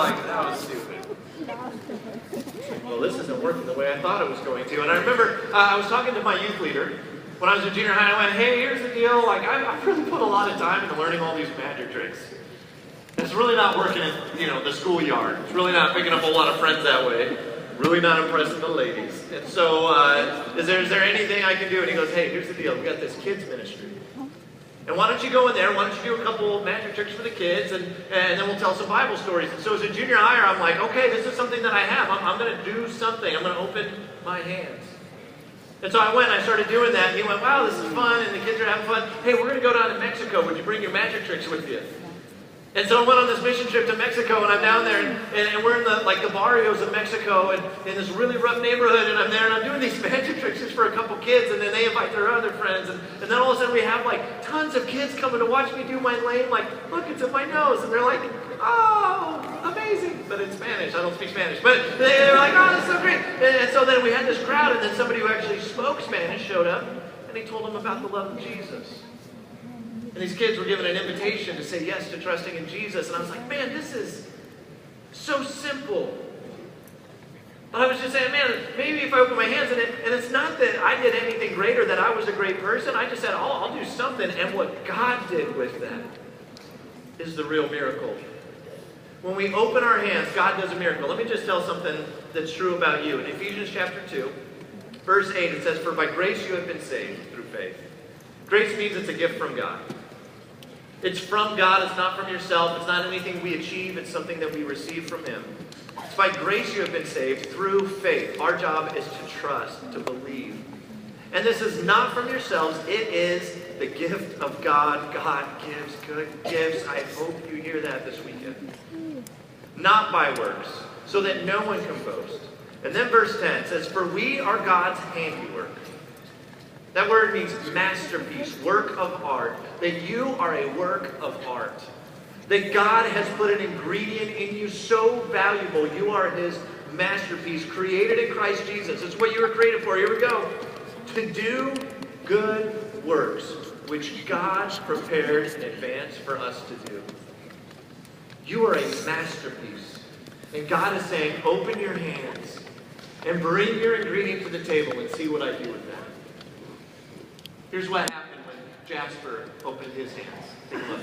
like, that was stupid. Well, this isn't working the way I thought it was going to. And I remember I was talking to my youth leader when I was in junior high, and I went, hey, here's the deal. Like, I've really put a lot of time into learning all these magic tricks. It's really not working in, the schoolyard. It's really not picking up a lot of friends that way. Really not impressing the ladies. And so, is there anything I can do? And he goes, hey, here's the deal. We got this kids ministry. And why don't you go in there? Why don't you do a couple magic tricks for the kids, and then we'll tell some Bible stories. And so as a junior higher, I'm like, okay, this is something that I have. I'm going to do something. I'm going to open my hands. And so I went and I started doing that. And he went, wow, this is fun. And the kids are having fun. Hey, we're going to go down to Mexico. Would you bring your magic tricks with you? And so I went on this mission trip to Mexico, and I'm down there, and we're in the barrios of Mexico, and in this really rough neighborhood, and I'm there, and I'm doing these magic tricks just for a couple kids, and then they invite their other friends, and then all of a sudden we have tons of kids coming to watch me do my lame, look, it's in my nose, and they're like, oh, amazing, but in Spanish. I don't speak Spanish, but they're like, oh, that's so great. And so then we had this crowd, and then somebody who actually spoke Spanish showed up, and he told them about the love of Jesus. And these kids were given an invitation to say yes to trusting in Jesus. And I was like, man, this is so simple. But I was just saying, man, maybe if I open my hands, and it's not that I did anything greater, that I was a great person. I just said, I'll do something. And what God did with that is the real miracle. When we open our hands, God does a miracle. Let me just tell something that's true about you. In Ephesians chapter 2, verse 8, it says, for by grace you have been saved through faith. Grace means it's a gift from God. It's from God. It's not from yourself. It's not anything we achieve. It's something that we receive from Him. It's by grace you have been saved through faith. Our job is to trust, to believe. And this is not from yourselves. It is the gift of God. God gives good gifts. I hope you hear that this weekend. Not by works, so that no one can boast. And then verse 10 says, for we are God's handiwork. That word means masterpiece, work of art. That you are a work of art. That God has put an ingredient in you so valuable. You are His masterpiece, created in Christ Jesus. It's what you were created for. Here we go. To do good works, which God prepared in advance for us to do. You are a masterpiece. And God is saying, open your hands and bring your ingredient to the table and see what I do with that. Here's what happened when Jasper opened his hands. Take a look.